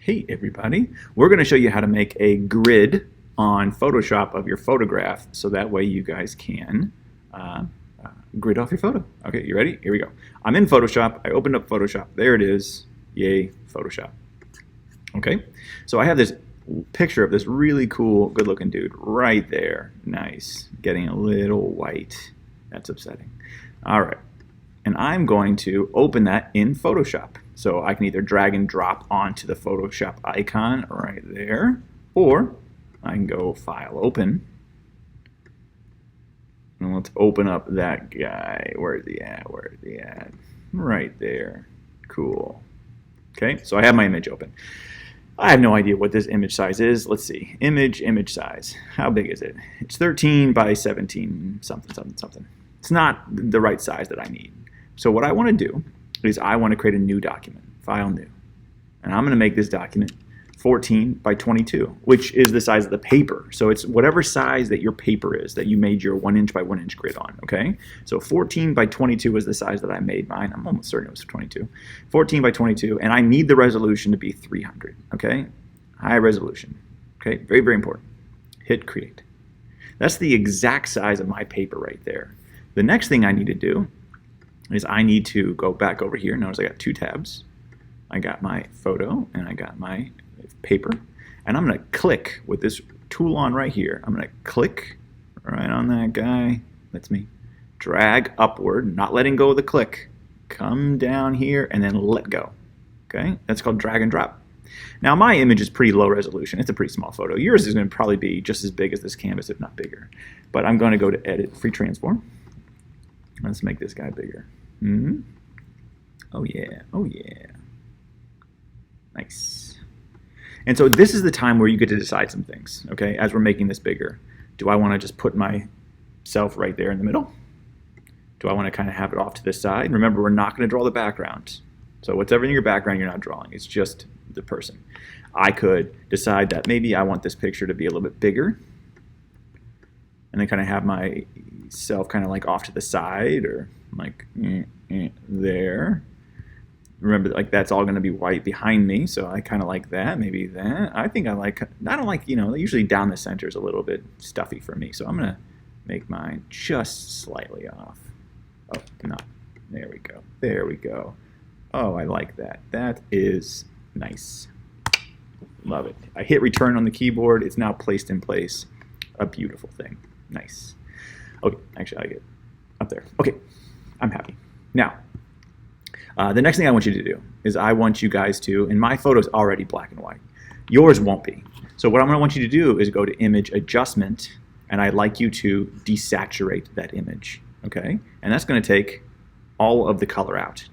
Hey everybody, we're going to show you how to make a grid on Photoshop of your photograph so that way you guys can grid off your photo. Okay, you ready? Here we go. I'm in Photoshop. I opened up Photoshop. There it is. Yay, Photoshop. Okay, so I have this picture of this really cool, good looking dude right there. Nice. Getting a little white. That's upsetting. All right. And I'm going to open that in Photoshop. So I can either drag and drop onto the Photoshop icon right there, or I can go File, Open, and let's open up that guy. Where's he at? Where's he at? Right there. Cool. Okay, so I have my image open. I have no idea what this image size is. Let's see. Image size. How big is it? It's 13 by 17 something. It's not the right size that I need. So what I want to do is I want to create a new document, File, New. And I'm going to make this document 14 by 22, which is the size of the paper. So it's whatever size that your paper is that you made your 1 inch by 1 inch grid on, okay? So 14 by 22 is the size that I made mine. I'm almost certain it was 22. 14 by 22, and I need the resolution to be 300, okay? High resolution, okay? Very, very important. Hit Create. That's the exact size of my paper right there. The next thing I need to do is I need to go back over here. Notice I got two tabs. I got my photo and I got my paper. And I'm going to click with this tool on right here. I'm going to click right on that guy. That's me. Drag upward, not letting go of the click. Come down here and then let go. Okay? That's called drag and drop. Now my image is pretty low resolution. It's a pretty small photo. Yours is going to probably be just as big as this canvas, if not bigger. But I'm going to go to Edit, Free Transform. Let's make this guy bigger. Oh yeah, oh yeah. Nice. And so this is the time where you get to decide some things, okay, as we're making this bigger. Do I want to just put myself right there in the middle? Do I want to kind of have it off to the side? Remember, we're not going to draw the background. So whatever in your background you're not drawing, it's just the person. I could decide that maybe I want this picture to be a little bit bigger, and then kind of have myself kind of like off to the side, or like there. Remember, like that's all going to be white behind me, so I kind of like that. Maybe that. I don't like, usually down the center is a little bit stuffy for me, so I'm going to make mine just slightly off. Oh, not. There we go. There we go. Oh, I like that. That is nice. Love it. I hit return on the keyboard. It's now placed in place. A beautiful thing. Nice. Okay, actually, I get up there. Okay, I'm happy. Now, the next thing I want you to do is I want you guys to, and my photo's already black and white. Yours won't be. So what I'm going to want you to do is go to Image Adjustment, and I'd like you to desaturate that image, okay? And that's going to take all of the color out,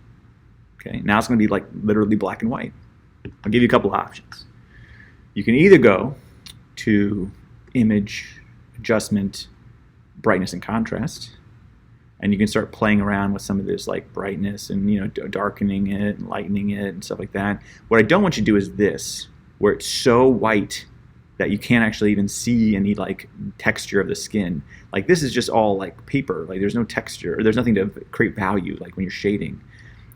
okay? Now it's going to be like literally black and white. I'll give you a couple of options. You can either go to Image Adjustment, Brightness and Contrast, and you can start playing around with some of this like brightness and darkening it and lightening it and stuff like that. What I don't want you to do is this, where it's so white that you can't actually even see any like texture of the skin. Like this is just all like paper. Like there's no texture, or there's nothing to create value like when you're shading.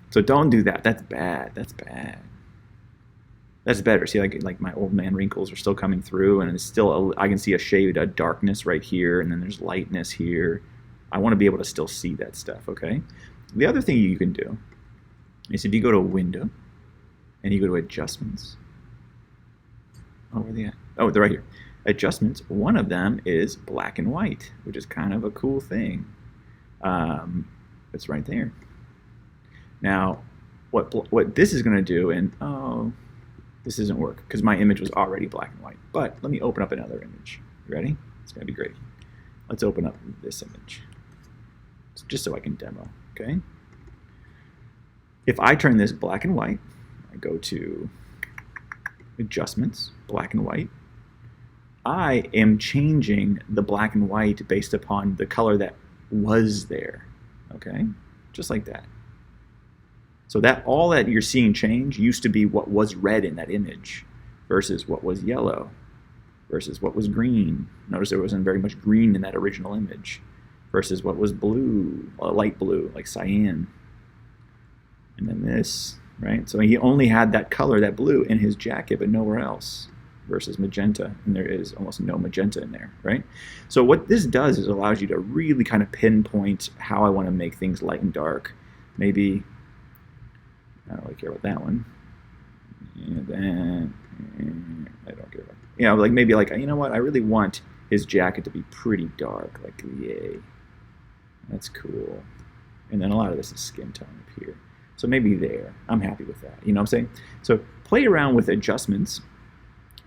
So don't do that. That's bad. That's bad. That's better. See, like my old man wrinkles are still coming through, and it's still I can see a shade of darkness right here, and then there's lightness here. I want to be able to still see that stuff, okay? The other thing you can do is if you go to Window and you go to Adjustments. Oh, where are they at? Oh, they're right here. Adjustments, one of them is black and white, which is kind of a cool thing. It's right there. Now, what this is going to do, and oh, this doesn't work because my image was already black and white. But let me open up another image. You ready? It's going to be great. Let's open up this image, just so I can demo, okay? If I turn this black and white, I go to Adjustments, Black and White, I am changing the black and white based upon the color that was there, okay? Just like that. So that all that you're seeing change used to be what was red in that image versus what was yellow versus what was green. Notice there wasn't very much green in that original image versus what was blue, light blue, like cyan. And then this right? So he only had that color, that blue, in his jacket, but nowhere else, versus magenta, and there is almost no magenta in there, right? So what this does is allows you to really kind of pinpoint how I want to make things light and dark. Maybe, I don't really care about that one. And then, I don't care about, you know, like maybe like, you know what, I really want his jacket to be pretty dark, like, yay. That's cool. And then a lot of this is skin tone up here. So maybe there. I'm happy with that. You know what I'm saying? So play around with adjustments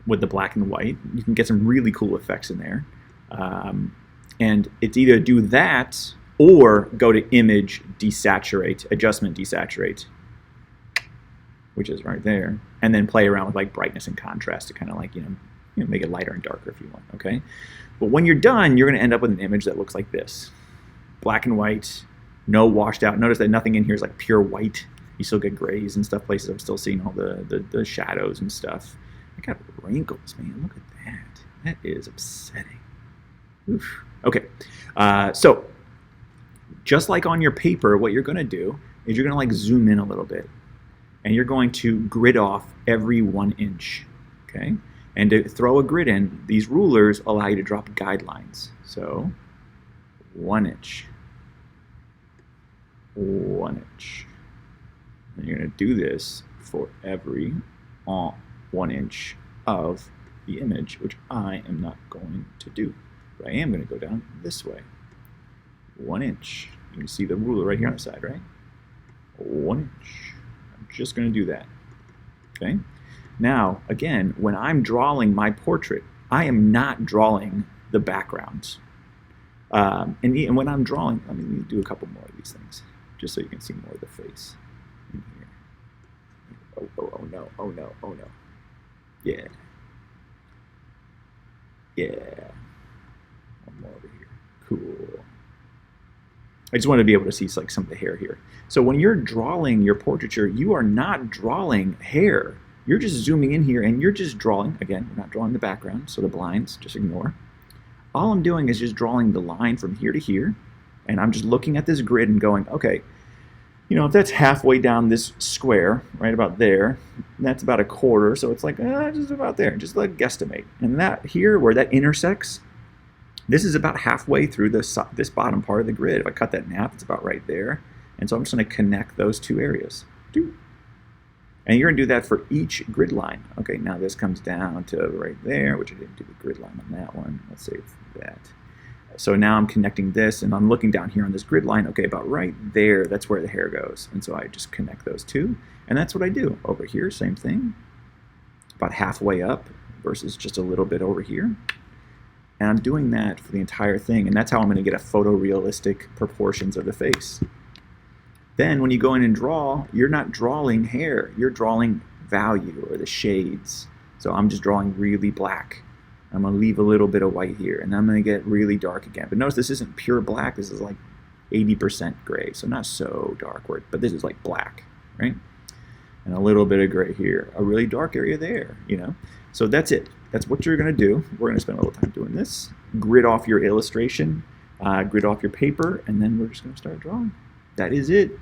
with the black and white. You can get some really cool effects in there. And it's either do that or go to image, desaturate, adjustment, desaturate, which is right there. And then play around with like brightness and contrast to kind of like, you know, make it lighter and darker if you want, okay? But when you're done, you're gonna end up with an image that looks like this. Black and white, no washed out. Notice that nothing in here is like pure white. You still get grays and stuff. Places I'm still seeing all the shadows and stuff. I got wrinkles, man. Look at that. That is upsetting. Oof. Okay. So just like on your paper, what you're going to do is you're going to like zoom in a little bit. And you're going to grid off every 1 inch. Okay? And to throw a grid in, these rulers allow you to drop guidelines. So 1 inch. 1 inch. And you're going to do this for every 1 inch of the image, which I am not going to do. But I am going to go down this way. 1 inch. You can see the ruler right here on the side, right? 1 inch. I'm just going to do that. Okay? Now, again, when I'm drawing my portrait, I am not drawing the backgrounds. And when I'm drawing, let me do a couple more of these things, just so you can see more of the face in here. Oh no, oh no, oh no. Yeah. Yeah. One more over here. Cool. I just want to be able to see like some of the hair here. So when you're drawing your portraiture, you are not drawing hair. You're just zooming in here and you're just drawing. Again, we're not drawing the background, so the blinds, just ignore. All I'm doing is just drawing the line from here to here, and I'm just looking at this grid and going, okay, you know, if that's halfway down this square, right about there, that's about a quarter, so it's like just about there, just like guesstimate. And that here, where that intersects, this is about halfway through this bottom part of the grid. If I cut that in half, it's about right there. And so I'm just going to connect those two areas. And you're going to do that for each grid line. Okay, now this comes down to right there, which I didn't do the grid line on that one. Let's save that. So now I'm connecting this, and I'm looking down here on this grid line. Okay, about right there, that's where the hair goes. And so I just connect those two, and that's what I do. Over here, same thing. About halfway up versus just a little bit over here. And I'm doing that for the entire thing, and that's how I'm going to get a photorealistic proportions of the face. Then when you go in and draw, you're not drawing hair, you're drawing value or the shades. So I'm just drawing really black. I'm going to leave a little bit of white here, and I'm going to get really dark again. But notice this isn't pure black, this is like 80% gray, so not so dark, but this is like black, right? And a little bit of gray here, a really dark area there, you know? So that's it. That's what you're going to do. We're going to spend a little time doing this. Grid off your illustration, grid off your paper, and then we're just going to start drawing. That is it.